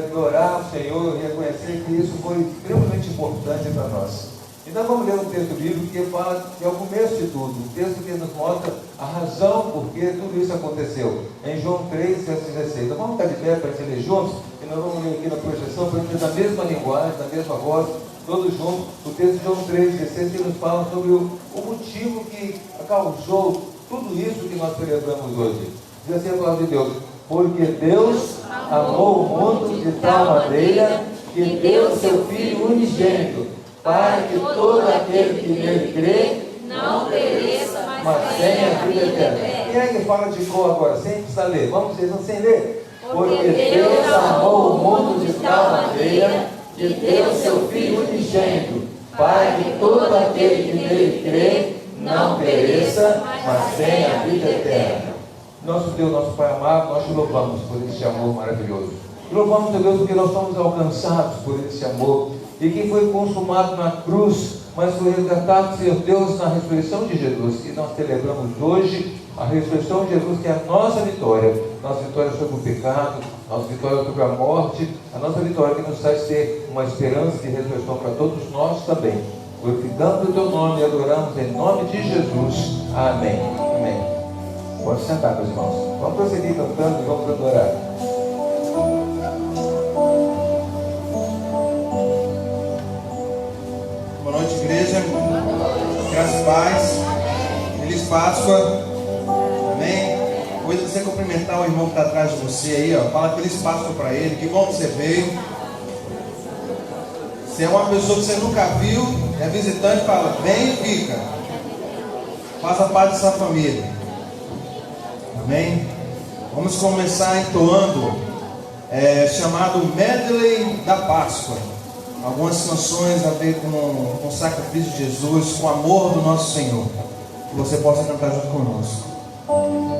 quero orar ao Senhor e reconhecer que isso foi extremamente importante para nós. Então vamos ler um texto bíblico que fala que é o começo de tudo, um texto que nos mostra a razão por que tudo isso aconteceu. Em João 3, verso 16. Então vamos ficar de pé para se ler juntos, e nós vamos ler aqui na projeção, para ter a mesma linguagem, a mesma voz, todos juntos, o texto de João 3, 16, que nos fala sobre o motivo que causou tudo isso que nós celebramos hoje. Diz assim a palavra de Deus: porque Deus amou o mundo de tal maneira que deu seu Filho unigênito, para que todo aquele que nele crê não pereça, mas tenha a vida eterna. Quem é que fala de cor agora, sem precisar ler? Vamos dizer, sem ler? Porque Deus amou o mundo de tal maneira que deu seu Filho unigênito, para que todo aquele que nele crê não pereça, mas tenha a vida eterna. Nosso Deus, nosso Pai amado, nós te louvamos por esse amor maravilhoso. Louvamos, Deus, porque nós somos alcançados por esse amor, e que foi consumado na cruz, mas foi resgatado, Senhor Deus, na ressurreição de Jesus. E nós celebramos hoje a ressurreição de Jesus, que é a nossa vitória sobre o pecado, nossa vitória sobre a morte, a nossa vitória que nos faz ter uma esperança de ressurreição para todos nós também. Glorificando o teu nome e adoramos em nome de Jesus. Amém. Amém. Pode sentar, meus irmãos. Vamos prosseguir cantando e vamos adorar. Boa noite, igreja. Graças e paz. Feliz Páscoa. Amém. Depois de você cumprimentar o irmão que está atrás de você aí, ó, fala feliz Páscoa para ele. Que bom que você veio. Se é uma pessoa que você nunca viu, é visitante, fala, vem e fica. Faça parte dessa família. Amém? Vamos começar entoando chamado Medley da Páscoa. Algumas canções a ver com o sacrifício de Jesus, com o amor do nosso Senhor. Que você possa cantar junto conosco. Amém.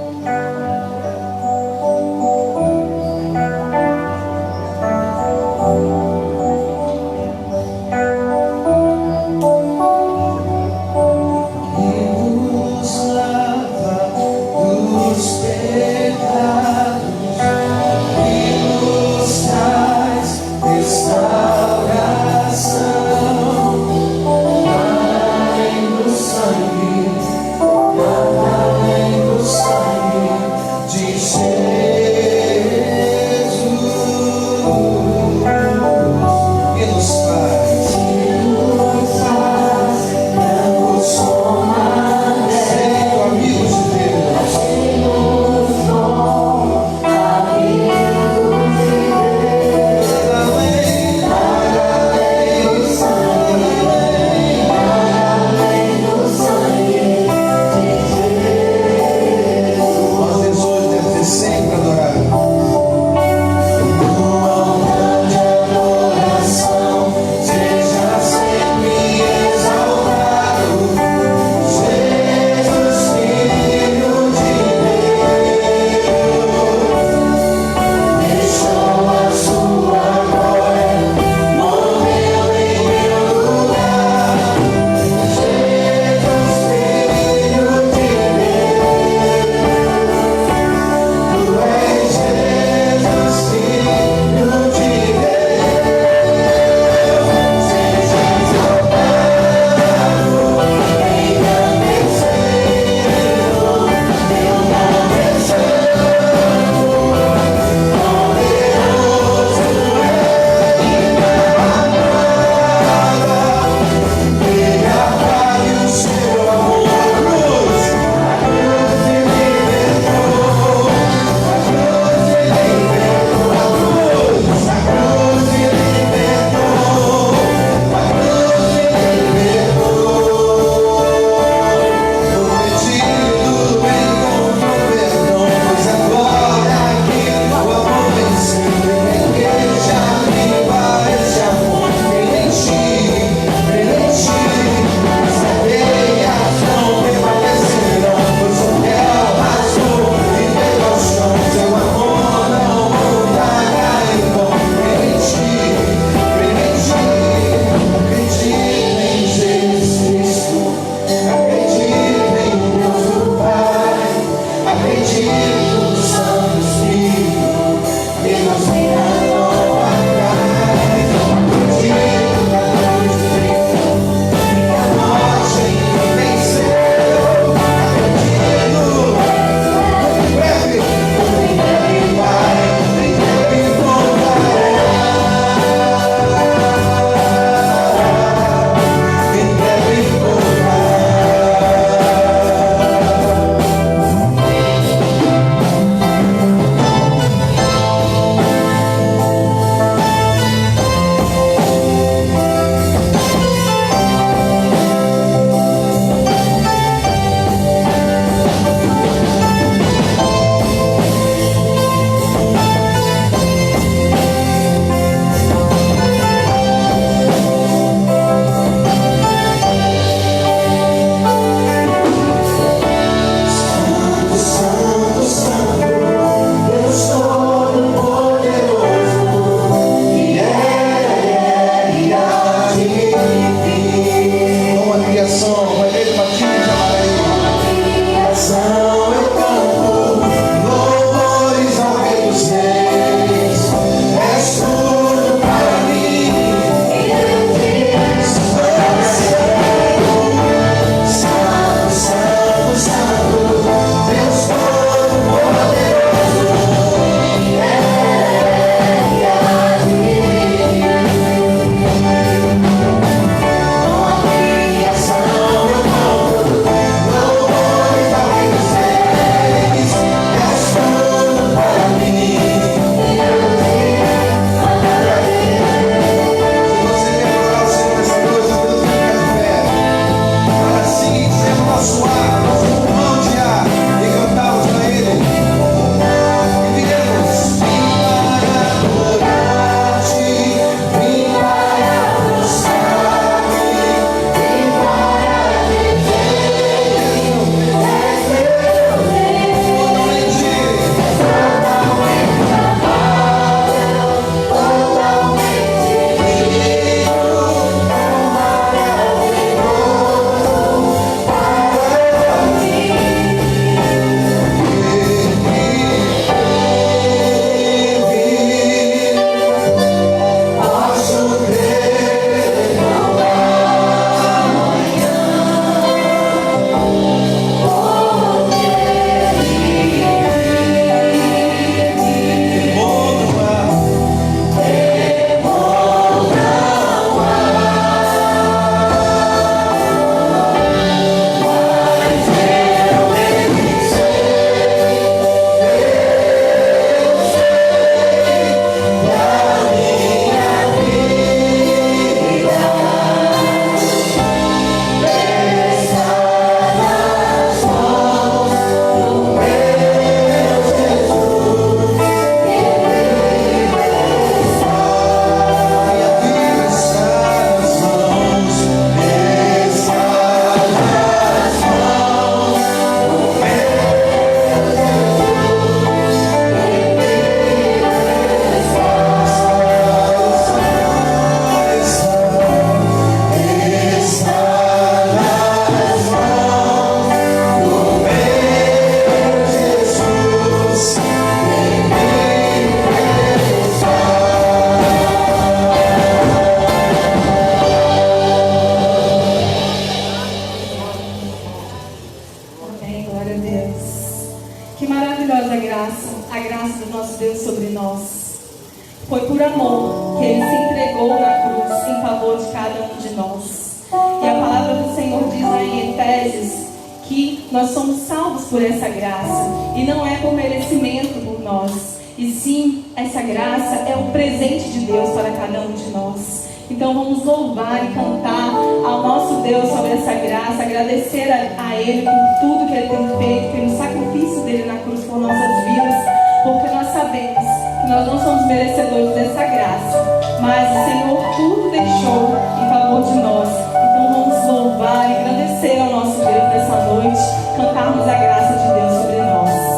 amor que Ele se entregou na cruz em favor de cada um de nós. E a palavra do Senhor diz lá em Efésios que nós somos salvos por essa graça. E não é por merecimento por nós. E sim, essa graça é um presente de Deus para cada um de nós. Então vamos louvar e cantar ao nosso Deus sobre essa graça, agradecer a Ele por tudo que Ele tem feito, pelo sacrifício dele na cruz por nossas vidas, porque nós sabemos que nós não somos merecedores dessa graça, mas o Senhor tudo deixou em favor de nós. Então vamos louvar e agradecer ao nosso Deus nessa noite, cantarmos a graça de Deus sobre nós.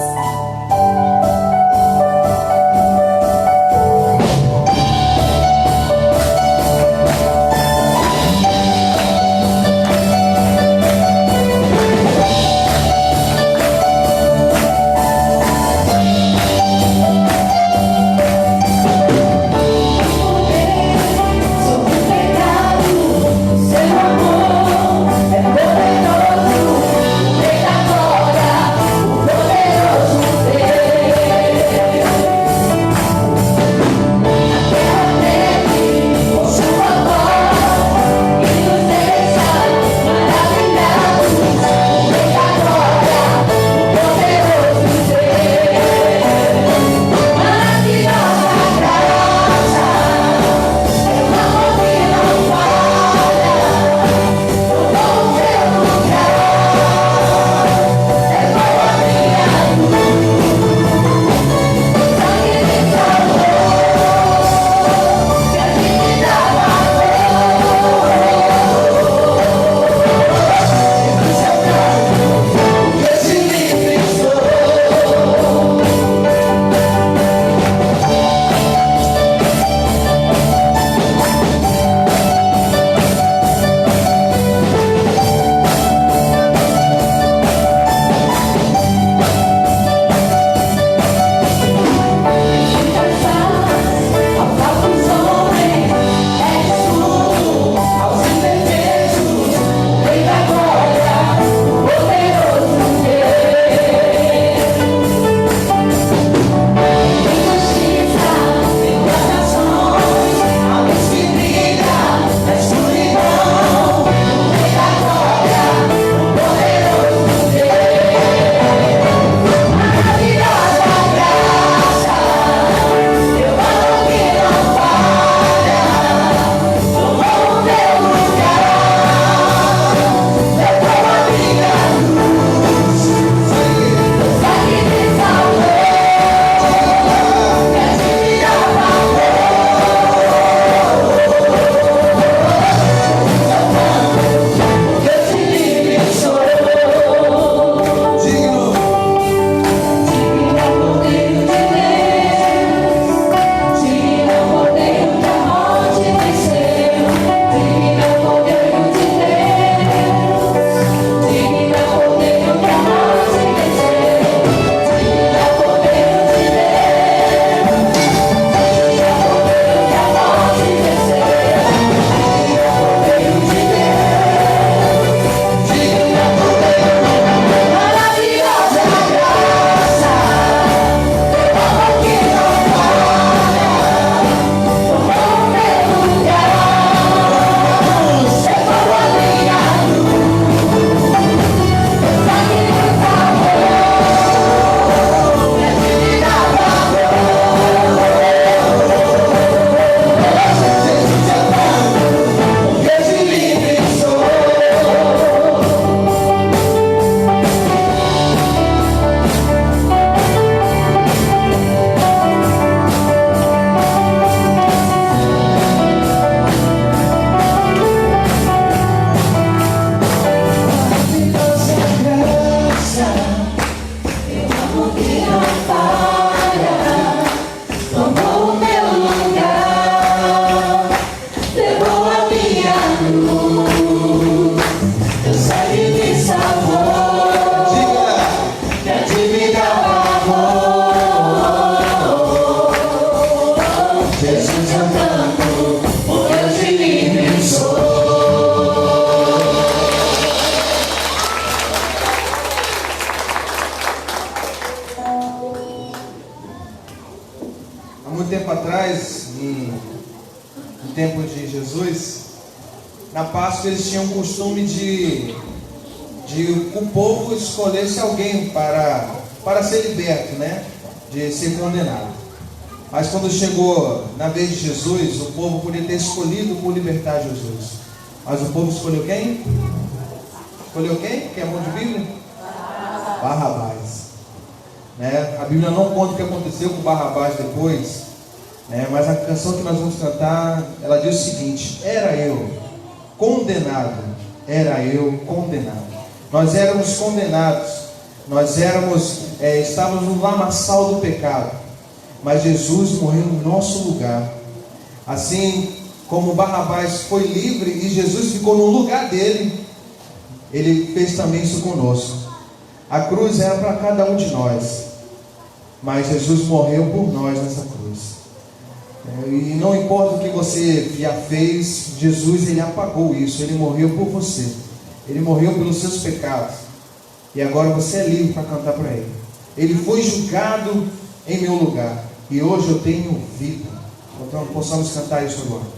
Há muito tempo atrás, no tempo de Jesus, na Páscoa eles tinham o costume de o povo escolhesse alguém para ser liberto, né? De ser condenado. Mas quando chegou na vez de Jesus, o povo podia ter escolhido por libertar Jesus. Mas o povo escolheu quem? Escolheu quem? Quem é bom de Bíblia? Barrabás. Né? A Bíblia não conta o que aconteceu com Barrabás depois, né? Mas a canção que nós vamos cantar, ela diz o seguinte: era eu condenado, nós éramos condenados, estávamos no lamaçal do pecado, mas Jesus morreu no nosso lugar. Assim como Barrabás foi livre e Jesus ficou no lugar dele, ele fez também isso conosco. A cruz era para cada um de nós, mas Jesus morreu por nós nessa cruz. E não importa o que você já fez, Jesus, ele apagou isso. Ele morreu por você, ele morreu pelos seus pecados, e agora você é livre para cantar para ele. Ele foi julgado em meu lugar, e hoje eu tenho vida. Então possamos cantar isso agora.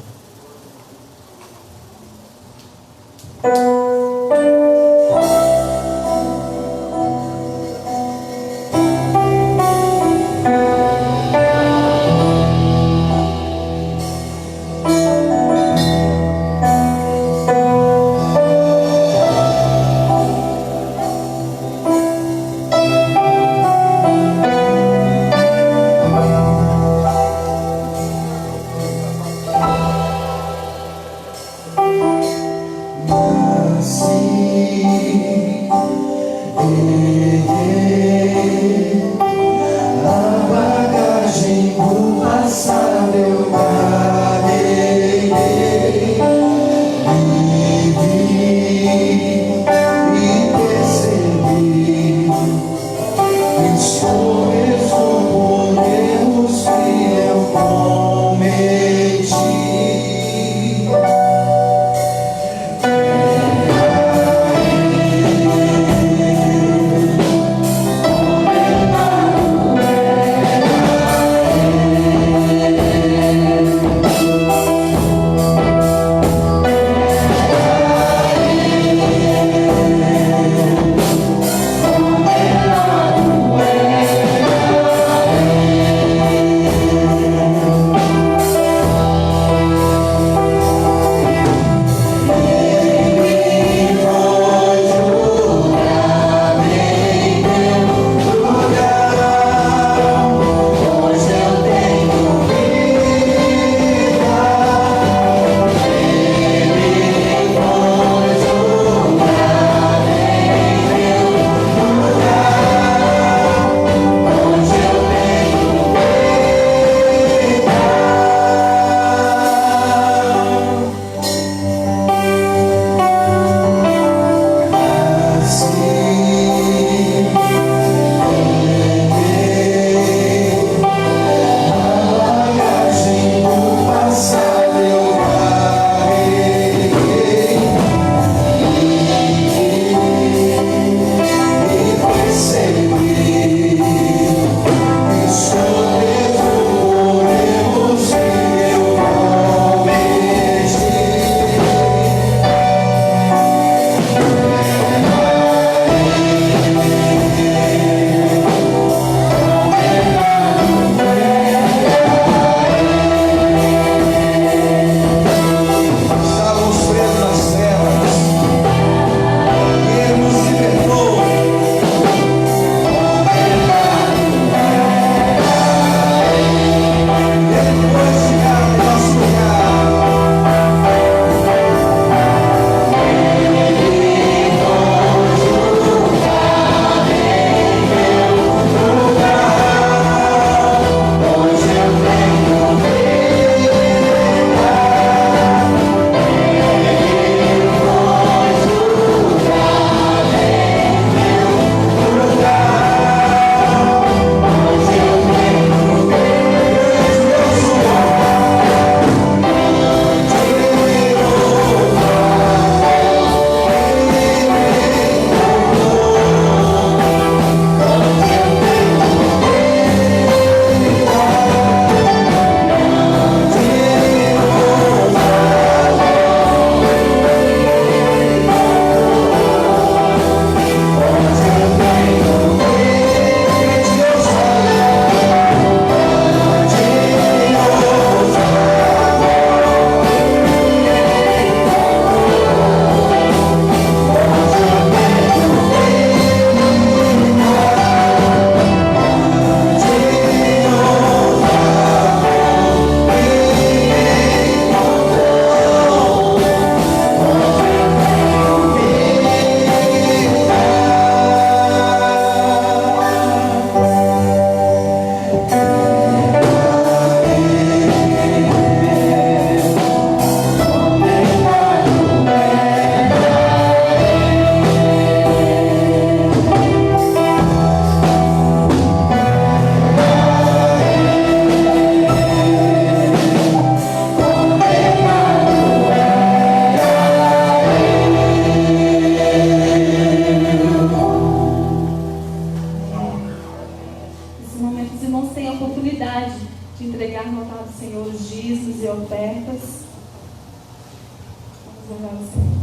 dízimos e ofertas. Vamos orar ao Senhor.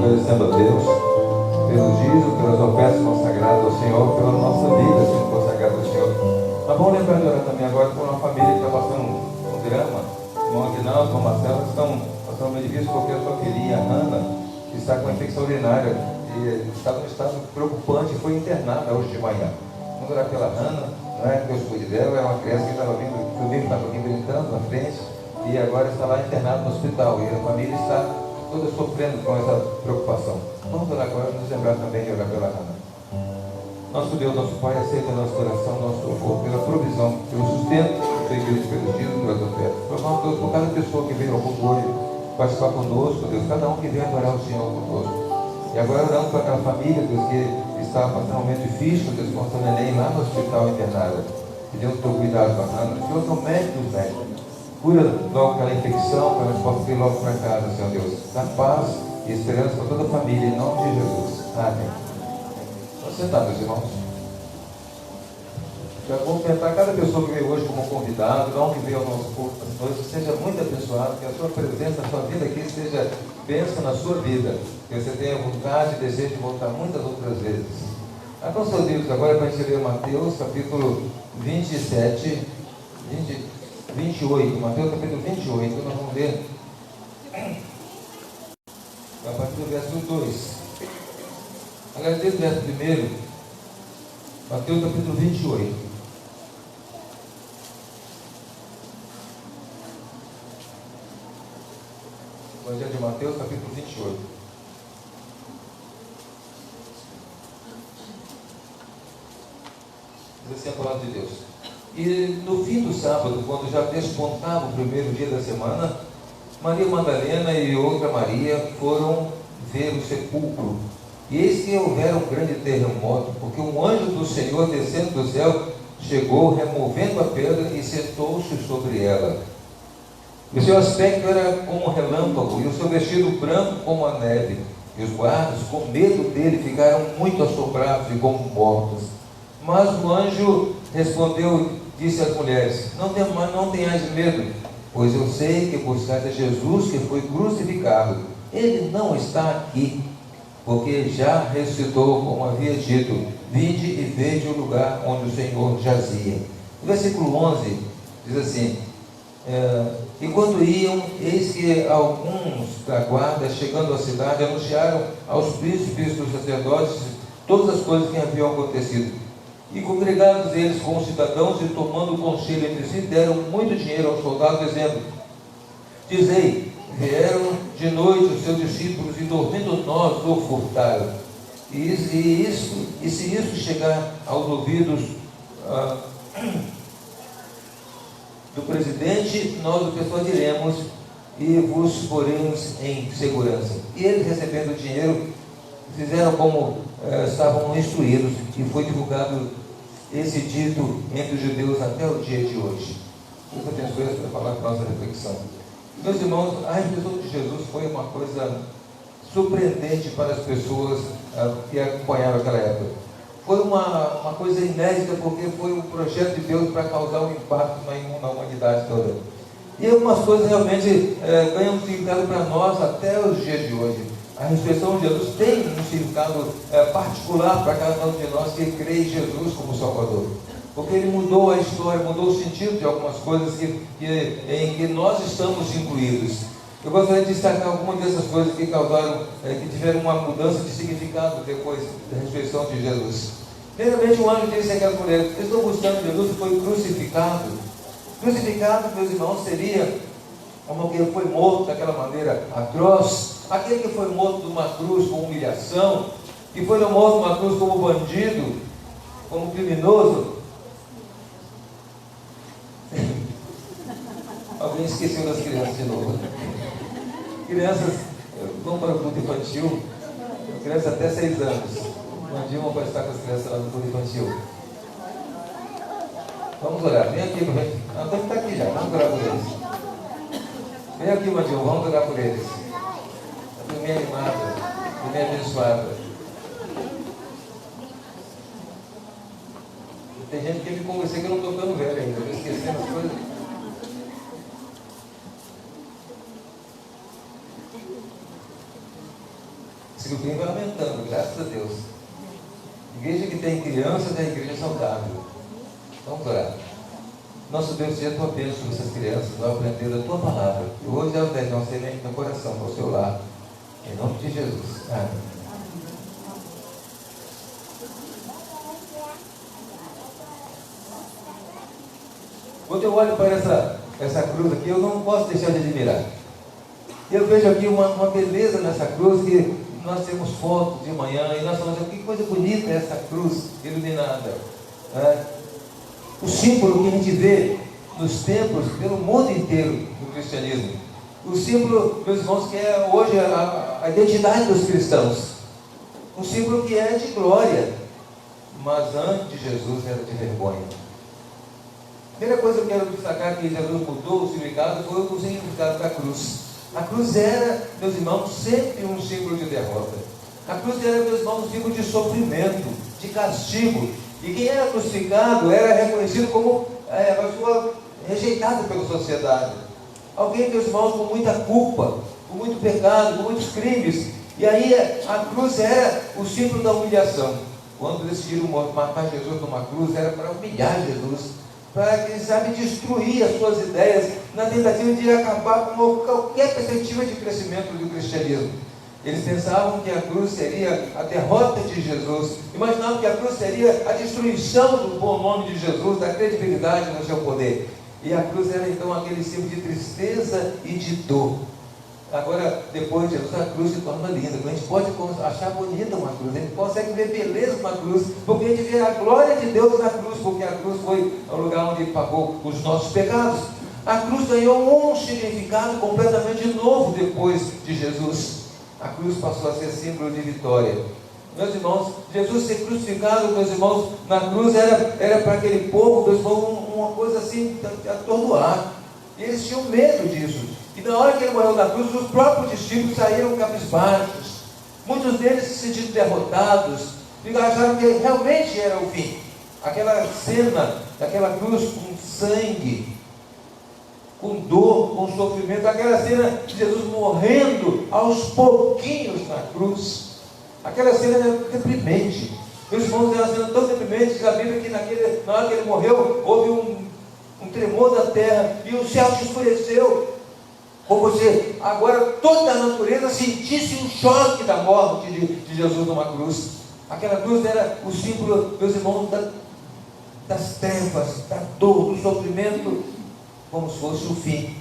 agradecendo a Deus pelo dízimo, pelas ofertas consagradas ao Senhor, pela nossa vida sendo consagrada ao Senhor. Mas vamos lembrar de orar também agora por uma família que está passando um drama. O irmão Aguinaldo, o irmão Marcelo estão passando meio difícil porque a sua filhinha, a Ana, que está com infecção urinária e está num estado preocupante, foi internada hoje de manhã. Vamos orar pela Ana, que Deus cuide dela. É uma criança que estava vindo, inclusive estava aqui brincando na frente e agora está lá internada no hospital e a família está toda sofrendo com essa preocupação. Vamos orar agora e nos lembrar também de orar pela Ana. Nosso Deus, nosso Pai, aceita nosso coração, nosso louvor, pela provisão, pelo sustento da igreja, pelos dias, pelas ofertas. Clamamos, Deus, por cada pessoa que veio ao culto hoje participar conosco, Deus, cada um que veio adorar o Senhor conosco. E agora oramos para aquela família, Deus, que está passando um momento difícil, Deus, com a neném lá no hospital internada. Que Deus tenha cuidado com a Ana. O Senhor é o médico dos médicos. Cura logo aquela infecção, para nós possamos ir logo para casa, Senhor Deus. Dá paz e esperança para toda a família, em nome de Jesus. Amém. Vamos sentar, meus irmãos. Já vou cumprimentar cada pessoa que veio hoje como convidado, não que veio ao nosso culto das noites, seja muito abençoado, que a sua presença, a sua vida aqui seja bênção na sua vida, que você tenha vontade e desejo de voltar muitas outras vezes. Abram seus livros agora para a gente ler Mateus, capítulo 28, Mateus capítulo 28, nós vamos ler a partir do verso 2. Aliás, desde o verso 1, Mateus capítulo 28. Evangelho de Mateus, capítulo 28. Diz assim a palavra de Deus. E no fim do sábado, quando já despontava o primeiro dia da semana, Maria Madalena e outra Maria foram ver o sepulcro. E eis que houvera um grande terremoto, porque um anjo do Senhor, descendo do céu, chegou, removendo a pedra e sentou-se sobre ela. O seu aspecto era como um relâmpago, e o seu vestido branco como a neve. E os guardas, com medo dele, ficaram muito assombrados e como mortos. Mas o anjo respondeu e disse às mulheres: não tenhais medo, pois eu sei que buscais a Jesus que foi crucificado. Ele não está aqui, porque já ressuscitou, como havia dito. Vinde e veja o lugar onde o Senhor jazia. O versículo 11 diz assim: e quando iam, eis que alguns da guarda, chegando à cidade, anunciaram aos príncipes dos sacerdotes todas as coisas que haviam acontecido. E congregados eles com os cidadãos e tomando conselho entre si, deram muito dinheiro aos soldados, dizendo: dizei, vieram de noite os seus discípulos e dormindo nós o furtaram. E se isso chegar aos ouvidos do presidente, nós o persuadiremos e vos poremos em segurança. E eles, recebendo o dinheiro, fizeram como estavam instruídos, e foi divulgado esse dito entre os judeus até o dia de hoje. Deus abençoe para falar com a nossa reflexão. Meus irmãos, a ressurreição de Jesus foi uma coisa surpreendente para as pessoas que acompanharam aquela época. Foi uma coisa inédita, porque foi um projeto de Deus para causar um impacto na humanidade toda. E algumas coisas realmente ganham um significado para nós até os dias de hoje. A ressurreição de Jesus tem um significado particular para cada um de nós que crê em Jesus como Salvador. Porque ele mudou a história, mudou o sentido de algumas coisas em que nós estamos incluídos. Eu gostaria de destacar algumas dessas coisas que causaram, que tiveram uma mudança de significado depois da ressurreição de Jesus. Primeiramente, um anjo disse àquelas mulheres: eu estou buscando Jesus que foi crucificado. Crucificado, meus irmãos, seria como que ele foi morto daquela maneira atroz, aquele que foi morto numa cruz com humilhação, que foi morto numa cruz como bandido, como criminoso. Alguém esqueceu das crianças de novo. Crianças, vão para o culto infantil, crianças até 6 anos. Um dia vamos estar com as crianças lá no culto infantil. Vamos orar, vem aqui para ver. Antônio está aqui já, vamos orar por eles. Vem aqui, Mandinho, vamos orar por eles. A turminha animada, a turminha abençoada. Tem gente que me convenceu que eu não estou ficando velho ainda, estou esquecendo as coisas. Esse grupinho vai aumentando, graças a Deus. Igreja que tem crianças é a igreja saudável. Vamos orar. Nosso Deus, seja a tua bênção sobre essas crianças, vai aprender a tua palavra. E hoje elas devem não semente no coração, para o seu lar. Em nome de Jesus. Amém. Quando eu olho para essa cruz aqui, eu não posso deixar de admirar. Eu vejo aqui uma beleza nessa cruz que nós temos fotos de manhã e nós falamos, que coisa bonita é essa cruz iluminada. O símbolo que a gente vê nos templos pelo mundo inteiro do cristianismo. O símbolo, meus irmãos, que é hoje a identidade dos cristãos. Um símbolo que é de glória, mas antes de Jesus era de vergonha. A primeira coisa que eu quero destacar que Jesus mudou o significado foi o significado da cruz. A cruz era, meus irmãos, sempre um símbolo de derrota. A cruz era, meus irmãos, um símbolo de sofrimento, de castigo. E quem era crucificado era reconhecido como uma pessoa rejeitada pela sociedade. Alguém, meus irmãos, com muita culpa, com muito pecado, com muitos crimes. E aí a cruz era o símbolo da humilhação. Quando decidiram matar Jesus numa cruz, era para humilhar Jesus, para, quem sabe, destruir as suas ideias, na tentativa de acabar com qualquer perspectiva de crescimento do cristianismo. Eles pensavam que a cruz seria a derrota de Jesus, imaginavam que a cruz seria a destruição do bom nome de Jesus, da credibilidade no seu poder. E a cruz era então aquele símbolo de tristeza e de dor. Agora, depois de Jesus, a cruz se torna linda. A gente pode achar bonita uma cruz, a gente consegue ver beleza numa cruz, porque a gente vê a glória de Deus na cruz, porque a cruz foi o lugar onde Ele pagou os nossos pecados. A cruz ganhou um significado completamente novo depois de Jesus. A cruz passou a ser símbolo de vitória. Meus irmãos, Jesus ser crucificado, meus irmãos, na cruz era para aquele povo, meus irmãos, uma coisa assim, de atordoar. E eles tinham medo disso. E na hora que ele morreu na cruz, os próprios discípulos saíram cabisbaixos. Muitos deles se sentiram derrotados, e acharam que realmente era o fim. Aquela cena daquela cruz com sangue, com dor, com sofrimento, aquela cena de Jesus morrendo aos pouquinhos na cruz, aquela cena era deprimente. Meus irmãos, era uma cena tão deprimente que a Bíblia que na hora que ele morreu, houve um tremor da terra e o céu se escureceu, como se agora toda a natureza sentisse um choque da morte de Jesus numa cruz. Aquela cruz era o símbolo, meus irmãos, das trevas, da dor, do sofrimento, como se fosse o fim.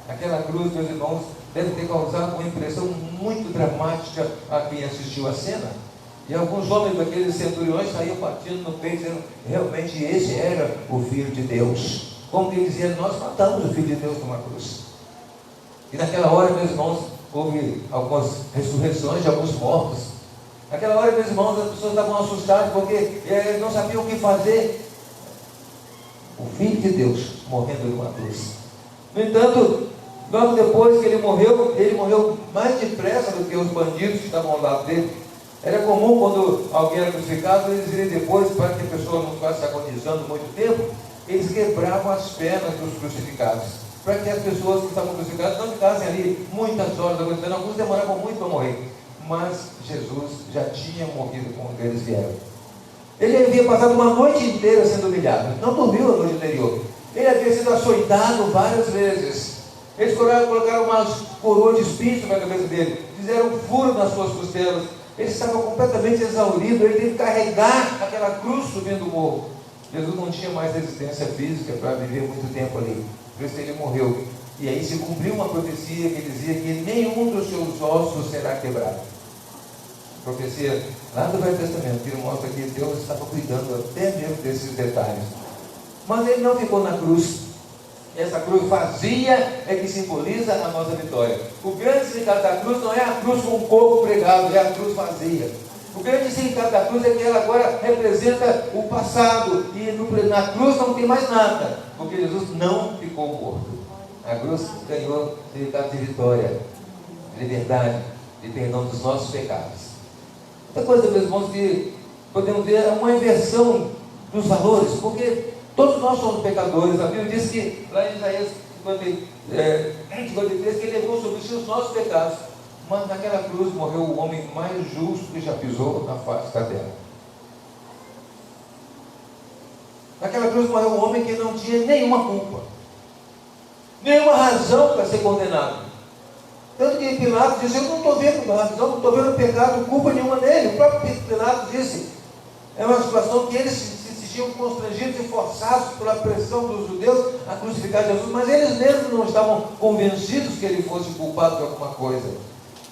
Aquela cruz, meus irmãos, deve ter causado uma impressão muito dramática a quem assistiu a cena. E alguns homens daqueles centuriões saíam batendo no peito, dizendo, realmente esse era o Filho de Deus. Como que dizia, nós matamos o Filho de Deus numa cruz. E naquela hora, meus irmãos, houve algumas ressurreições de alguns mortos. Naquela hora, meus irmãos, as pessoas estavam assustadas porque não sabiam o que fazer. O Filho de Deus morrendo numa cruz. No entanto, logo depois que ele morreu mais depressa do que os bandidos que estavam ao lado dele. Era comum, quando alguém era crucificado, eles irem depois, para que a pessoa não ficasse agonizando muito tempo, eles quebravam as pernas dos crucificados, para que as pessoas que estavam crucificadas não ficassem ali muitas horas agonizando. Alguns demoravam muito para morrer, mas Jesus já tinha morrido quando eles vieram. Ele havia passado uma noite inteira sendo humilhado, não dormiu a noite anterior. Ele havia sido açoitado várias vezes. Eles colocaram umas coroas de espinhos sobre a cabeça dele, fizeram um furo nas suas costelas. Ele estava completamente exaurido, ele teve que carregar aquela cruz subindo o morro. Jesus não tinha mais resistência física para viver muito tempo ali, por isso ele morreu. E aí se cumpriu uma profecia que dizia que nenhum dos seus ossos será quebrado. Profecia lá do Velho Testamento, que mostra que Deus estava cuidando até mesmo desses detalhes. Mas ele não ficou na cruz. Essa cruz vazia é que simboliza a nossa vitória. O grande significado da cruz não é a cruz com o corpo pregado, é a cruz vazia. O grande significado da cruz é que ela agora representa o passado, e na cruz não tem mais nada, porque Jesus não ficou morto. A cruz ganhou significado de vitória, de liberdade, de perdão dos nossos pecados. Outra coisa, meus irmãos, que podemos ver é uma inversão dos valores, porque todos nós somos pecadores. A Bíblia diz que, lá em Isaías 53, que ele levou sobre si os nossos pecados. Mas naquela cruz morreu o homem mais justo que já pisou na face da terra. Naquela cruz morreu um homem que não tinha nenhuma culpa, nenhuma razão para ser condenado. Tanto que Pilatos disse, eu não estou vendo razão, não estou vendo pecado, culpa nenhuma nele. O próprio Pilatos disse, é uma situação que eles se sentiam constrangidos e forçados pela pressão dos judeus a crucificar Jesus, mas eles mesmos não estavam convencidos que ele fosse culpado de alguma coisa.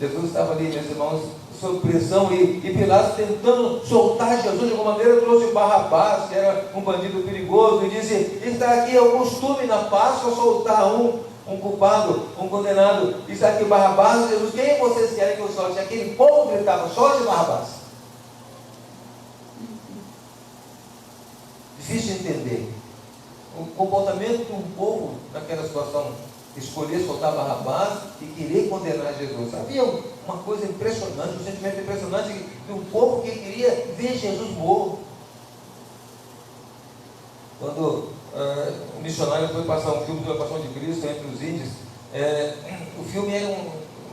Jesus estava ali, meus irmãos, sob pressão, e Pilatos, tentando soltar Jesus de alguma maneira, trouxe Barrabás, que era um bandido perigoso, e disse: está aqui, é o costume na Páscoa soltar um culpado, um condenado. Está aqui Barrabás. Jesus: quem vocês querem que eu solte? Aquele povo gritava: solte Barrabás. Difícil de entender o comportamento de um povo naquela situação, escolher soltar Barrabás e querer condenar Jesus. Havia uma coisa impressionante, um sentimento impressionante de um povo que queria ver Jesus morto. Quando o missionário foi passar um filme sobre a Paixão de Cristo entre os índios, o filme era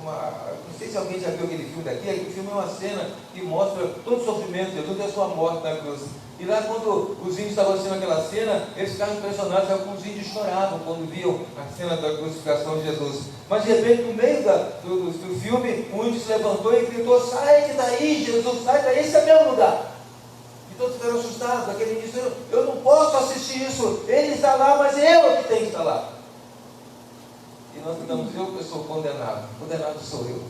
não sei se alguém já viu aquele filme daqui. Aquele filme é uma cena que mostra todo o sofrimento de Jesus e a sua morte na cruz. E lá, quando os índios estavam assistindo aquela cena, eles ficaram impressionados. Alguns índios choravam quando viam a cena da crucificação de Jesus. Mas de repente, no meio do filme, um índio se levantou e gritou: sai daí, Jesus, sai daí, esse é meu lugar. E todos ficaram assustados. Aquele índio disse: eu não posso assistir isso, ele está lá, mas eu que tenho que estar lá. E nós ficamos: eu que sou condenado sou eu.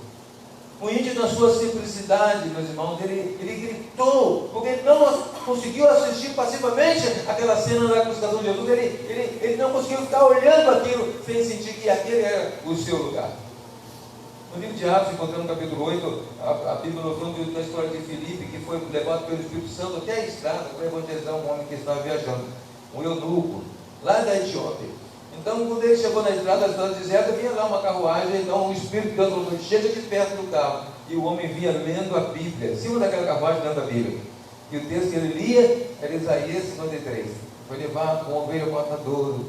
O índio, na sua simplicidade, meus irmãos, ele gritou, porque ele não conseguiu assistir passivamente aquela cena da crucificação de Jesus. Ele não conseguiu ficar olhando aquilo sem sentir que aquele era o seu lugar. No livro de Atos, encontrando no capítulo 8, a Bíblia nos conta da história de Filipe, que foi levado pelo Espírito Santo até a estrada para evangelizar um homem que estava viajando, um eunuco, lá da Etiópia. Então, quando ele chegou na estrada deserta, vinha lá uma carruagem. Então o Espírito de Deus falou: chega de perto do carro. E o homem vinha lendo a Bíblia, em cima daquela carruagem, lendo a Bíblia. E o texto que ele lia era Isaías 53. Foi levado com ovelha cortadouro,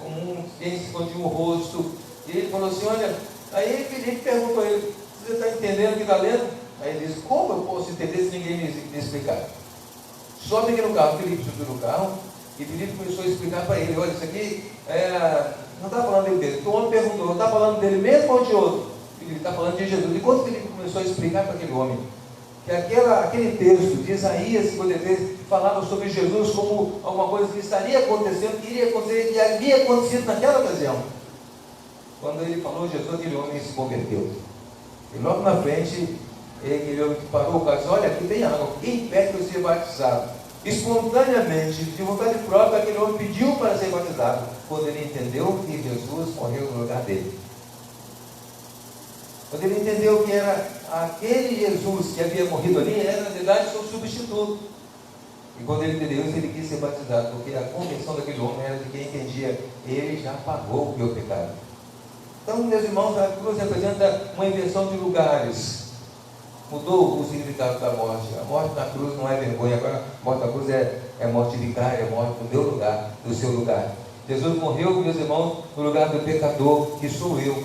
como quem se escondia o rosto. E ele falou assim: olha. Aí Filipe perguntou a ele: você está entendendo o que está lendo? Aí ele disse: como eu posso entender se ninguém me explicar? Sobe aqui no carro. Filipe subiu no carro. E Filipe começou a explicar para ele: olha, isso aqui não está falando dele mesmo. Então o homem perguntou: está falando dele mesmo ou de outro? Ele está falando de Jesus. E quando Filipe começou a explicar para aquele homem que aquele texto de Isaías 53 falava sobre Jesus como alguma coisa que estaria acontecendo, que iria acontecer, que havia acontecido naquela ocasião. Quando ele falou Jesus, aquele homem se converteu. E logo na frente, aquele homem que parou o carro disse: olha, aqui tem água, quem pede para ser batizado? Espontaneamente, de vontade própria, aquele homem pediu para ser batizado, quando ele entendeu que Jesus morreu no lugar dele. Quando ele entendeu que era aquele Jesus que havia morrido ali, era na verdade seu substituto. E quando ele entendeu isso, ele quis ser batizado, porque a conversão daquele homem era de quem entendia: ele já pagou o meu pecado. Então, meus irmãos, a cruz representa uma inversão de lugares. Mudou o significado da morte. A morte na cruz não é vergonha. Agora, a morte na cruz é morte vicária, é morte do meu lugar, do seu lugar. Jesus morreu, meus irmãos, no lugar do pecador, que sou eu.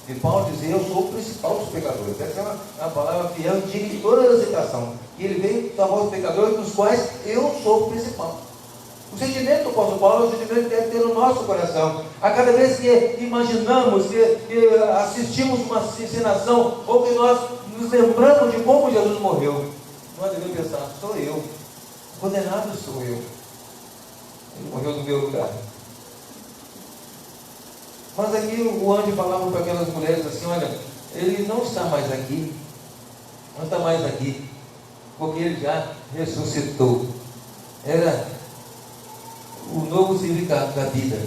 E Paulo dizia: eu sou o principal dos pecadores. Essa é uma palavra fiel e digna de toda a citação. E ele veio salvar os pecadores, dos quais eu sou o principal. O sentimento do apóstolo Paulo é o sentimento que deve ter no nosso coração. A cada vez que imaginamos, que assistimos uma encenação, ou que nós nos lembramos de como Jesus morreu, nós devemos pensar: sou eu, condenado sou eu. Ele morreu no meu lugar. Mas aqui o anjo falava para aquelas mulheres assim: olha, ele não está mais aqui, porque ele já ressuscitou. Era o novo significado da vida.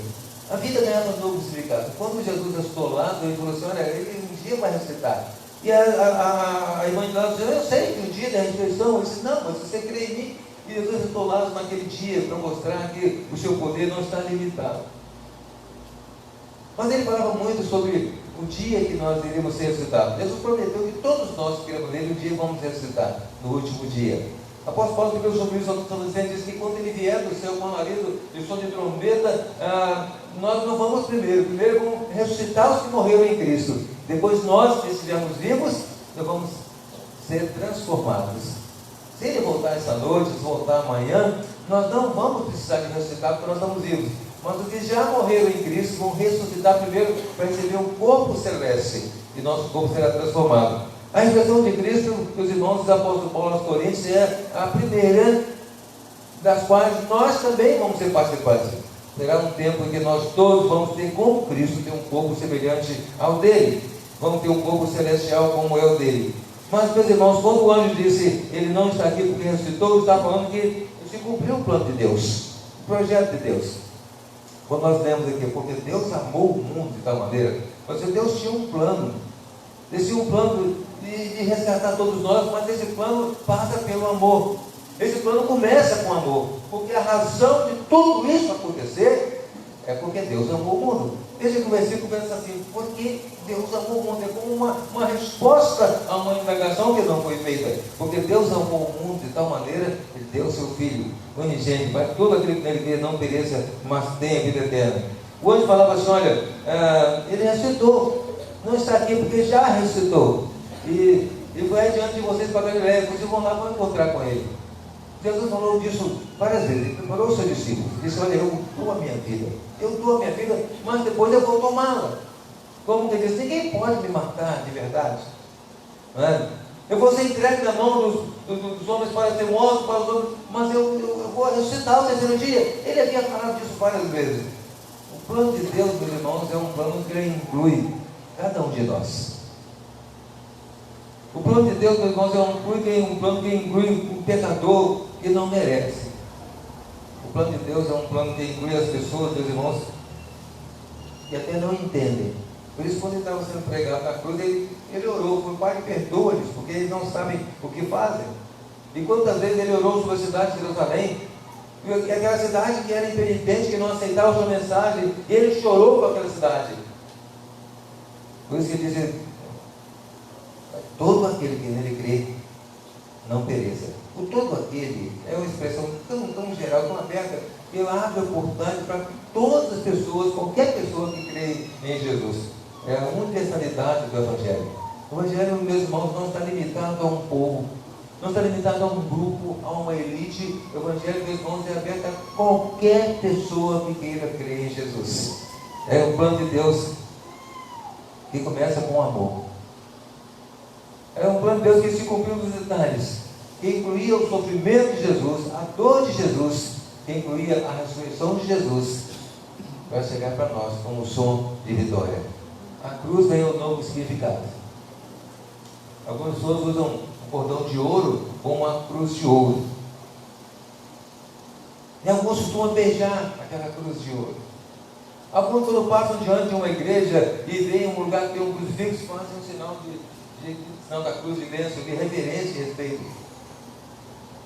A vida ganhava um novo significado. Quando Jesus ressuscitou lá, ele falou assim: olha, ele um dia vai ressuscitar. E a irmã de lá disse: eu sei que o dia da ressurreição. Ele disse: não, mas você crê em mim. E Jesus ressuscitou lá naquele dia para mostrar que o seu poder não está limitado. Mas ele falava muito sobre o dia que nós iremos ser ressuscitados. Jesus prometeu que todos nós que cremos nele, um dia vamos ressuscitar, no último dia. Após Paulo escreveu sobre isso, diz que quando ele vier do céu com o alarido de som de trombeta, nós não vamos primeiro vamos ressuscitar os que morreram em Cristo. Depois nós, que estivermos vivos, nós vamos ser transformados. Se ele voltar essa noite, se voltar amanhã, nós não vamos precisar de ressuscitar, porque nós estamos vivos. Mas os que já morreram em Cristo vão ressuscitar primeiro para receber um corpo celeste, e nosso corpo será transformado. A ressurreição de Cristo, que os irmãos dos apóstolos Paulo aos Coríntios, é a primeira das quais nós também vamos ser participantes. Será um tempo em que nós todos vamos ter, como Cristo, ter um corpo semelhante ao dele. vão ter um corpo celestial como é o dele. Mas, meus irmãos, quando o anjo disse, ele não está aqui porque ressuscitou, ele está falando que se cumpriu o plano de Deus, o projeto de Deus. Quando nós lemos aqui, porque Deus amou o mundo de tal maneira, mas Deus tinha um plano. Ele tinha um plano de resgatar todos nós, mas esse plano passa pelo amor. Esse plano começa com amor, porque a razão de tudo isso acontecer é porque Deus amou o mundo. Veja que o versículo começa assim, porque Deus amou o mundo, é como uma resposta a uma indagação que não foi feita, porque Deus amou o mundo de tal maneira, Ele deu o seu Filho unigênito, para que todo aquele que nele crê não pereça, mas tenha vida eterna. O anjo falava assim, olha, ele ressuscitou, não está aqui porque já ressuscitou, e vai diante de vocês para Galileia, vocês vão lá, vão encontrar com ele. Jesus falou disso várias vezes, ele preparou os seus discípulos, disse, olha, eu dou a minha vida, mas depois eu vou tomá-la. Como que diz, ninguém pode me matar de verdade, não é? Eu vou ser entregue na mão dos homens para ser mortos, para os homens, mas eu vou ressuscitar o terceiro dia. Ele havia falado disso várias vezes. O plano de Deus, meus irmãos, é um plano que inclui cada um de nós. O plano de Deus, meus irmãos, é um plano que inclui um pecador que não merece. O plano de Deus é um plano que inclui as pessoas, meus irmãos, que até não entendem. Por isso, quando ele estava sendo pregado na cruz, ele orou, foi, Pai, perdoa-lhes, porque eles não sabem o que fazem. E quantas vezes ele orou sobre a cidade de Jerusalém, e aquela cidade que era impenitente, que não aceitava a sua mensagem, e ele chorou por aquela cidade. Por isso que ele diz, todo aquele que nele crê, não pereça. O todo aquele é uma expressão tão geral, tão aberta, que ela abre a oportunidade para todas as pessoas, qualquer pessoa que crê em Jesus. É a universalidade do Evangelho. O Evangelho, meus irmãos, não está limitado a um povo, não está limitado a um grupo, a uma elite. O Evangelho, meus irmãos, é aberto a qualquer pessoa que queira crer em Jesus. É o plano de Deus que começa com amor. É um plano de Deus que se cumpriu nos detalhes, que incluía o sofrimento de Jesus, a dor de Jesus, que incluía a ressurreição de Jesus, vai chegar para nós como som de vitória. A cruz ganhou um novo significado. Algumas pessoas usam um cordão de ouro com uma cruz de ouro. E alguns costumam beijar aquela cruz de ouro. Alguns, quando passam diante de uma igreja e veem um lugar que tem um crucifixo, fazem um sinal da cruz de bênção, de reverência e respeito.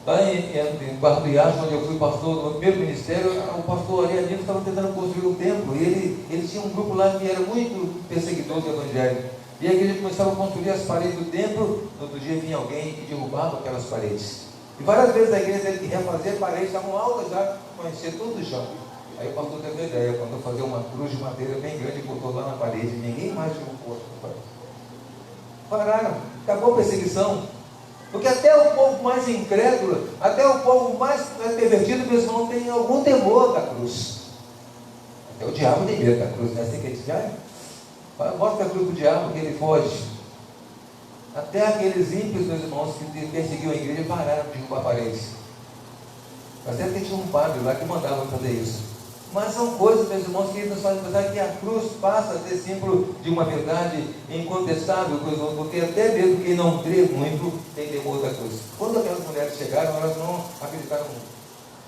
Lá em Barra do Riacho, onde eu fui pastor no primeiro ministério, o pastor Ariadino estava tentando construir um templo, e ele tinha um grupo lá que era muito perseguidor do evangelho. E a igreja começava a construir as paredes do templo, no outro dia vinha alguém e derrubava aquelas paredes. E várias vezes a igreja teve que refazer, paredes estavam altas já, conhecia todo o chão. Aí o pastor teve a ideia, quando fazer uma cruz de madeira bem grande, botou lá na parede, ninguém mais derrubou a parede. Pararam, acabou a perseguição. Porque até o povo mais incrédulo, até o povo mais pervertido, meus irmãos, tem algum temor da cruz. Até o diabo tem medo da cruz, né? Assim que ele diz, mostra a cruz do diabo que ele foge. Até aqueles ímpios, meus irmãos, que perseguiam a igreja, pararam de derrubar paredes. Mas sempre tinha um padre lá que mandava fazer isso. Mas são coisas, meus irmãos, que nos fazem pensar que a cruz passa a ser símbolo de uma verdade incontestável, porque até mesmo quem não crê muito tem temor da cruz. Quando aquelas mulheres chegaram, elas não acreditaram muito.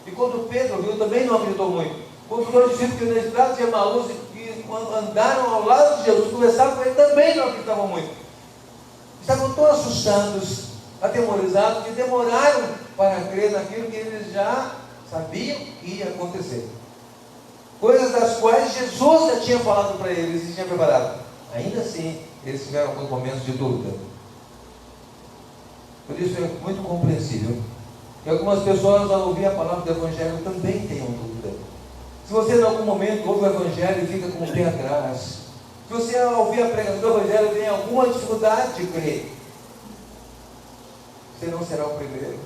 E quando Pedro viu, também não acreditou muito. Quando os dois discípulos que na estrada de Emaús, que quando andaram ao lado de Jesus, conversaram com ele, também não acreditavam muito. Estavam tão assustados, atemorizados, que demoraram para crer naquilo que eles já sabiam que ia acontecer. Coisas das quais Jesus já tinha falado para eles e tinha preparado. Ainda assim, eles tiveram alguns momentos de dúvida. Por isso é muito compreensível que algumas pessoas, ao ouvir a palavra do Evangelho, também tenham dúvida. Se você em algum momento ouve o Evangelho e fica com o pé atrás, se você ao ouvir a pregação do Evangelho tem alguma dificuldade de crer, você não será o primeiro.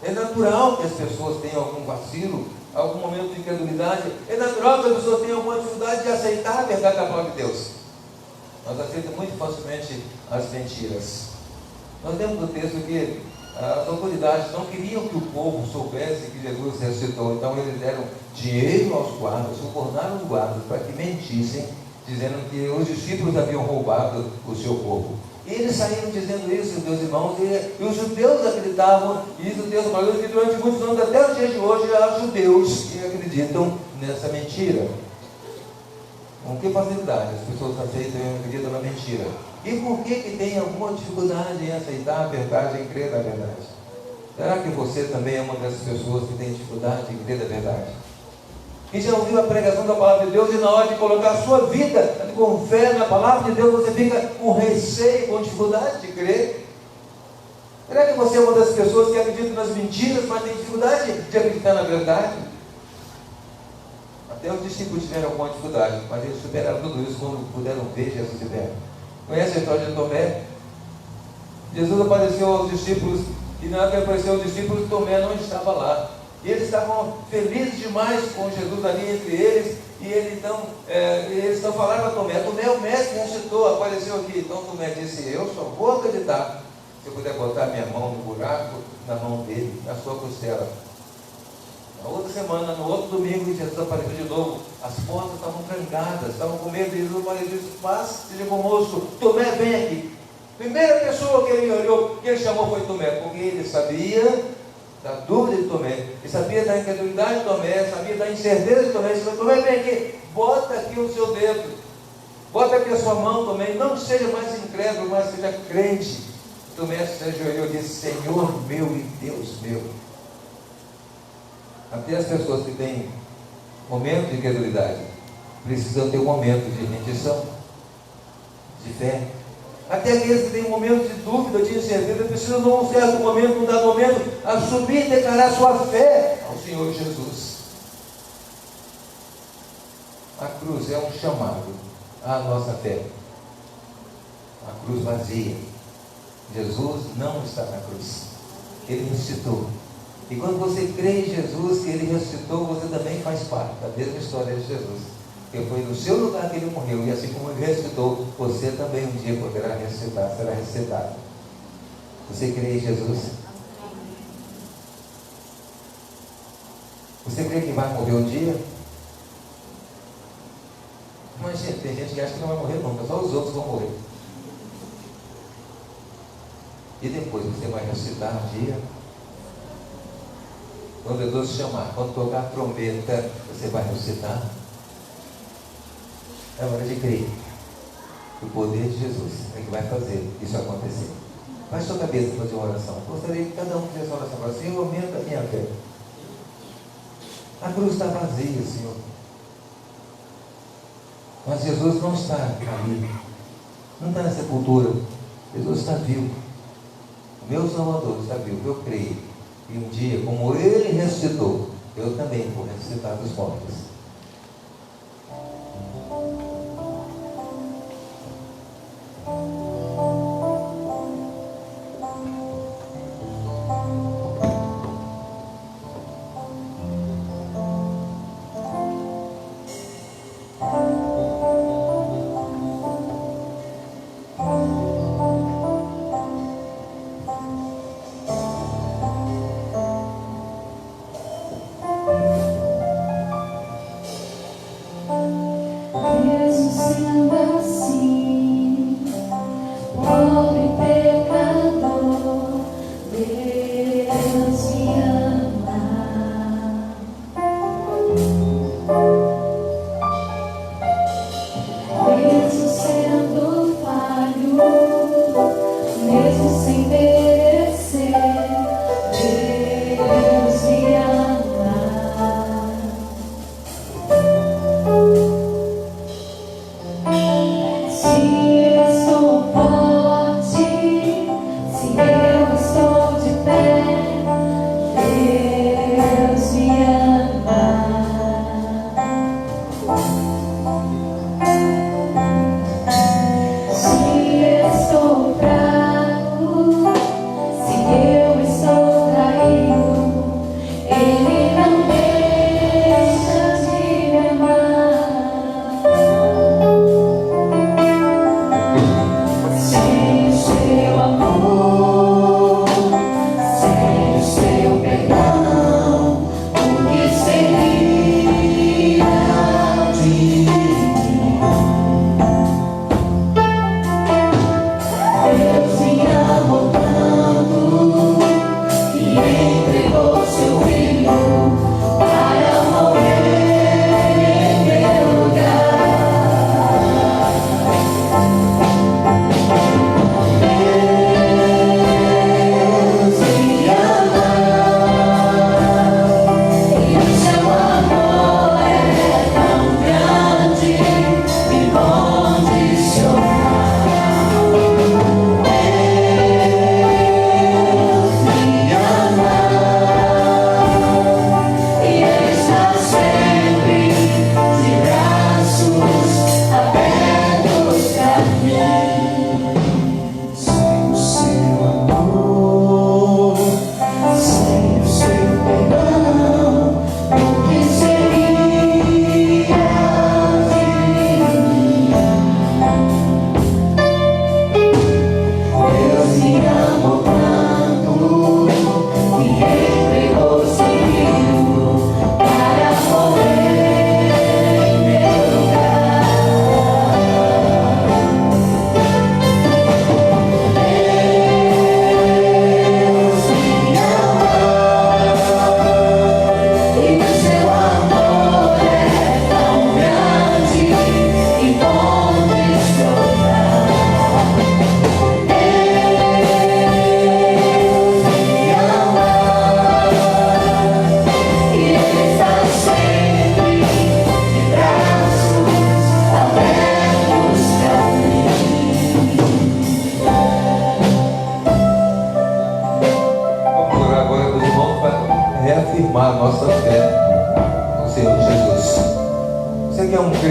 É natural que as pessoas tenham algum vacilo, algum momento de incredulidade. É natural que as pessoas tenham alguma dificuldade de aceitar a verdade da palavra de Deus. Nós aceitamos muito facilmente as mentiras. Nós temos o texto que as autoridades não queriam que o povo soubesse que Jesus ressuscitou, então eles deram dinheiro aos guardas, subornaram os guardas para que mentissem dizendo que os discípulos haviam roubado o seu corpo. E eles saíram dizendo isso, meus irmãos, e os judeus acreditavam, e os judeus falaram que durante muitos anos, até os dias de hoje, há judeus que acreditam nessa mentira. Com que facilidade as pessoas aceitam e acreditam na mentira? E por que tem alguma dificuldade em aceitar a verdade, em crer na verdade? Será que você também é uma dessas pessoas que tem dificuldade em crer na verdade? E já ouviu a pregação da palavra de Deus e na hora de colocar a sua vida com fé na palavra de Deus, você fica com receio, com dificuldade de crer? Será que você é uma das pessoas que acreditam nas mentiras, mas tem dificuldade de acreditar na verdade? Até os discípulos tiveram alguma dificuldade, mas eles superaram tudo isso quando puderam ver Jesus de perto. Conhece a história de Tomé? Jesus apareceu aos discípulos, e na hora que apareceu aos discípulos, Tomé não estava lá. E eles estavam felizes demais com Jesus ali entre eles, e ele então, eles então falaram a Tomé, Tomé, o mestre ressuscitou, apareceu aqui. Então Tomé disse, eu só vou acreditar se eu puder botar minha mão no buraco, na mão dele, na sua costela. Na outra semana, no outro domingo, Jesus apareceu de novo, as portas estavam trancadas, estavam com medo, e Jesus apareceu e disse, paz, seja conosco, Tomé, vem aqui. Primeira pessoa que ele olhou, que ele chamou foi Tomé, porque ele sabia da dúvida de Tomé, ele sabia da incredulidade de Tomé, sabia da incerteza de Tomé. Ele disse, Tomé, vem aqui, bota aqui o seu dedo, bota aqui a sua mão, Tomé, não seja mais incrédulo, mas seja crente. Tomé se ajoelhou e disse, Senhor meu e Deus meu. Até as pessoas que têm momento de incredulidade precisam ter um momento de rendição, de fé. Até aqueles que têm um momento de dúvida, de incerteza, precisam, num certo momento, num dado momento, assumir e declarar sua fé ao Senhor Jesus. A cruz é um chamado à nossa fé. A cruz vazia. Jesus não está na cruz. Ele ressuscitou. E quando você crê em Jesus, que Ele ressuscitou, você também faz parte da mesma história de Jesus. Porque foi no seu lugar que Ele morreu, e assim como Ele ressuscitou, você também um dia poderá ressuscitar, será ressuscitado. Você crê em Jesus? Você crê que vai morrer um dia? Mas gente, tem gente que acha que não vai morrer nunca, só os outros vão morrer. E depois você vai ressuscitar um dia. Quando Deus chamar, quando tocar a trombeta, você vai ressuscitar. É hora de crer. O poder de Jesus é que vai fazer isso acontecer. Baixe sua cabeça para fazer uma oração. Gostaria que cada um fizesse uma oração para Senhor, aumenta a minha fé. A cruz está vazia, Senhor. Mas Jesus não está ali. Não está na sepultura. Jesus está vivo. O meu Salvador está vivo. Eu creio. E um dia, como Ele ressuscitou, eu também vou ressuscitar dos mortos.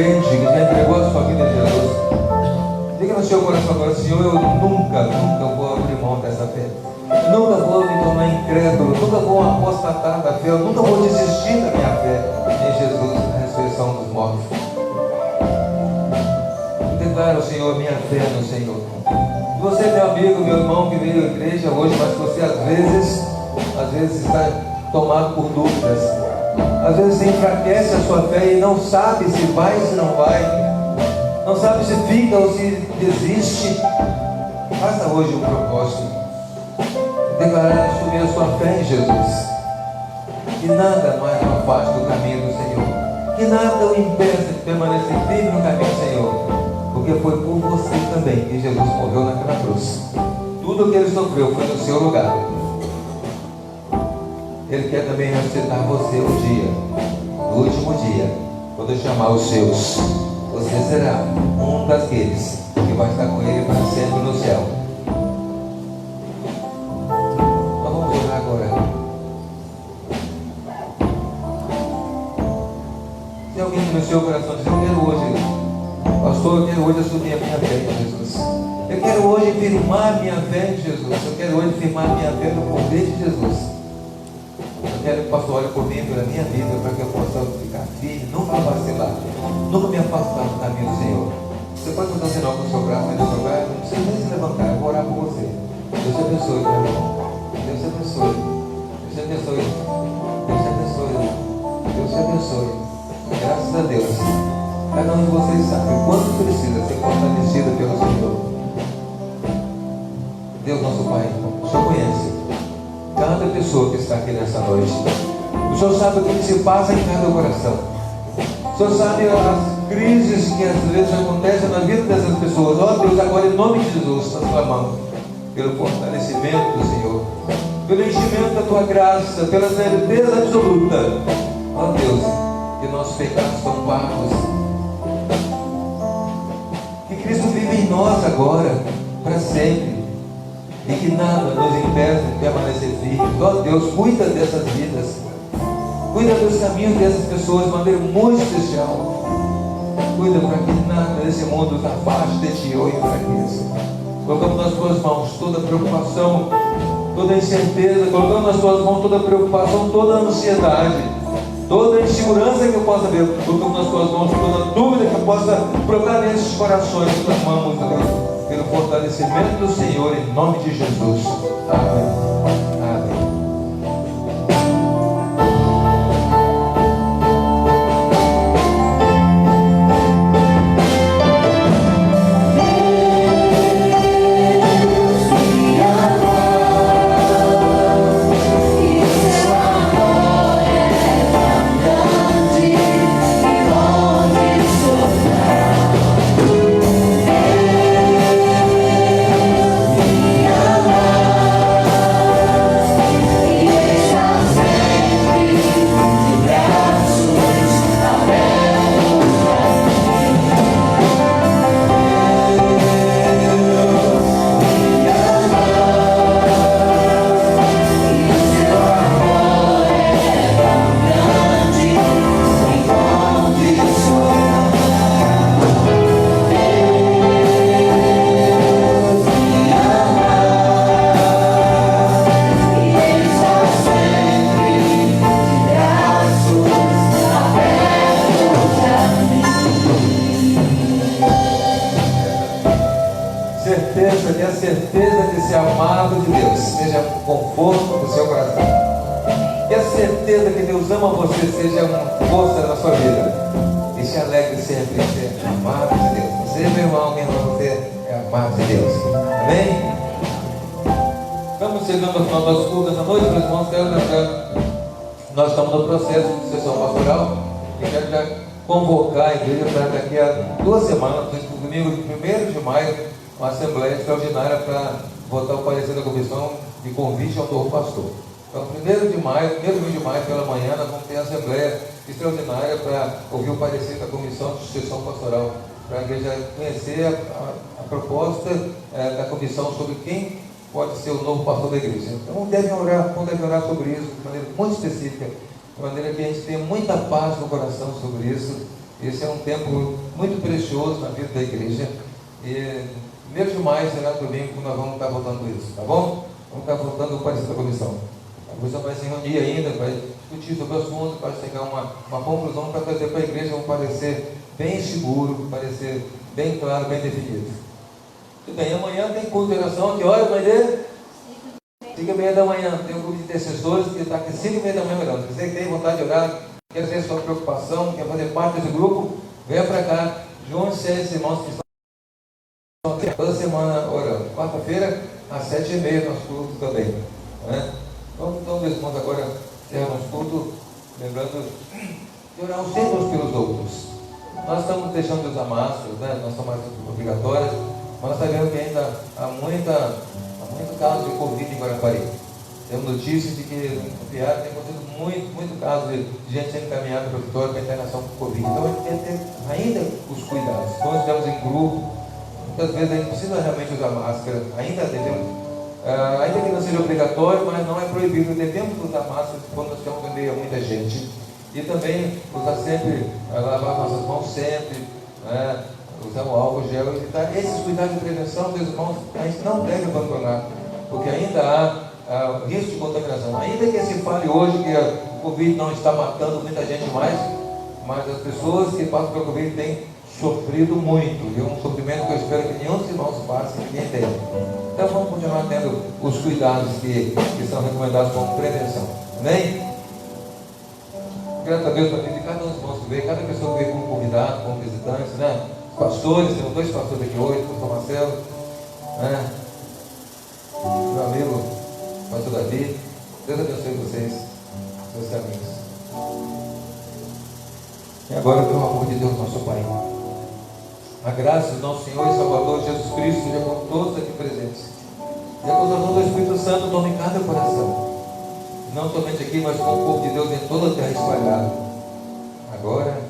crente, que já entregou a sua vida a Jesus, diga no seu coração agora: Senhor, eu nunca vou abrir mão dessa fé. Eu nunca vou me tornar incrédulo, nunca vou apostatar da fé, eu nunca vou desistir da minha fé em Jesus, na ressurreição dos mortos. Declaro, Senhor, minha fé no Senhor. E você, meu amigo, meu irmão que veio à igreja hoje, mas você às vezes está tomado por dúvidas. Às vezes enfraquece a sua fé e não sabe se vai ou se não vai. Não sabe se fica ou se desiste. Faça hoje um propósito. Declarar assumir a sua fé em Jesus. Que nada mais o afaste do caminho do Senhor. Que nada o impeça de permanecer firme no caminho do Senhor. Porque foi por você também que Jesus morreu naquela cruz. Tudo o que ele sofreu foi no seu lugar. Ele quer também ressuscitar você um dia, no último dia, quando chamar os seus. Você será um daqueles que vai estar com ele para sempre no céu. Nós vamos orar agora. Se alguém no seu coração diz: eu quero hoje, pastor, eu quero hoje assumir a minha fé em Jesus. Eu quero hoje firmar minha fé em Jesus. Eu quero hoje firmar minha fé no poder de Jesus. Eu quero que o pastor olhe por mim, pela minha vida, para que eu possa ficar firme, nunca vacilar, nunca me afastar do caminho do Senhor. Você pode fazer um sinal com o seu braço aí no seu lugar, não precisa nem se levantar, eu vou orar por você. Deus te abençoe, meu irmão. Deus te abençoe. Deus te abençoe. Deus te abençoe. Deus te abençoe. Graças a Deus. Cada um de vocês sabe o quanto precisa ser fortalecido pelo Senhor. Deus, nosso Pai, o Senhor conhece cada pessoa que está aqui nessa noite. O Senhor sabe o que se passa em cada coração. O Senhor sabe as crises que às vezes acontecem na vida dessas pessoas. Ó Deus, agora em nome de Jesus, nós clamamos pelo fortalecimento do Senhor, pelo enchimento da Tua graça, pela certeza absoluta, ó Deus, que nossos pecados estão pagos, que Cristo vive em nós agora, para sempre, e que nada nos impeça de permanecer firmes. Ó Deus, cuida dessas vidas, cuida dos caminhos dessas pessoas de maneira muito especial. Cuida para que nada nesse mundo nos afaste de Ti ou enfraqueça. Colocamos nas Tuas mãos toda preocupação, toda incerteza, colocamos nas Tuas mãos toda preocupação, toda ansiedade, toda insegurança que eu possa ver, colocamos nas Tuas mãos toda dúvida que eu possa brotar nesses corações. Clamamos, Deus, pelo fortalecimento do Senhor, em nome de Jesus. Amém. Amém. Seja uma força na sua vida e se alegre sempre em ser amado de Deus. Você, meu irmão, minha irmã, você é amado de Deus. Amém? Estamos chegando ao final das curtas da noite, meus irmãos. Quero lembrar, nós estamos no processo de sessão pastoral e quero já convocar a igreja para daqui a 2 semanas, no domingo de 1º de maio, uma assembleia extraordinária para votar o parecer da comissão de convite ao novo pastor. Então, 1º de maio pela manhã, nós vamos ter a assembleia extraordinária para ouvir o parecer da comissão de sucessão pastoral, para a igreja conhecer a proposta da comissão sobre quem pode ser o novo pastor da igreja. Então, devem orar sobre isso de maneira muito específica, de maneira que a gente tenha muita paz no coração sobre isso Esse é um tempo muito precioso na vida da igreja. E mês de maio será domingo que nós vamos estar voltando isso, tá bom? Vamos estar voltando o parecer da comissão. A comissão vai se reunir ainda, vai discutir sobre o assunto, vai chegar uma conclusão para trazer para a igreja um parecer bem seguro, um parecer bem claro, bem definido. Tudo bem, amanhã tem culto de oração, que hora vai ter? 5h30 da manhã, tem um grupo de intercessores que está aqui 5h30 da manhã orando. Você que tem vontade de orar, quer ter sua preocupação, quer fazer parte desse grupo, venha para cá, junte-se a esses irmãos que estão aqui toda semana orando. Quarta-feira, às 7h30, nosso culto também. Né? Então, meus irmãos, agora encerramos o culto, lembrando de orar sempre uns pelos outros. Nós estamos deixando de usar máscaras, né? Nós somos obrigatórias, mas nós sabemos que ainda há muito caso de Covid em Guarapari. Temos notícias de que no Piara tem acontecido muito caso de gente sendo encaminhada para o Vitória para internação com Covid. Então a gente tem que ter ainda os cuidados. Quando estamos em grupo, muitas vezes a gente precisa realmente usar máscara, ainda que não seja obrigatório, mas não é proibido, devemos usar máscara quando nós estamos em meio a muita gente. E também usar sempre, lavar nossas mãos sempre, né? Usar o álcool gel, evitar esses cuidados de prevenção, meus irmãos, a gente não deve abandonar, porque ainda há risco de contaminação. Ainda que se fale hoje que o Covid não está matando muita gente mais, mas as pessoas que passam pelo Covid têm sofrido muito, e é um sofrimento que eu espero que nenhum dos irmãos passe, que ninguém tenha. Então vamos continuar tendo os cuidados que são recomendados como prevenção. Amém? Graças a Deus para mim, de cada um dos irmãos que veio, cada pessoa que veio como convidado, como visitante, né? Pastores, temos 2 pastores aqui hoje, o pastor Marcelo, né? Meu amigo, pastor Davi. Deus abençoe vocês, seus caminhos. E agora, pelo amor de Deus, nosso Pai, a graça do nosso Senhor e Salvador Jesus Cristo seja com todos aqui presentes. E a consolação do Espírito Santo tome cada coração. Não somente aqui, mas com o povo de Deus em toda a terra espalhada. Agora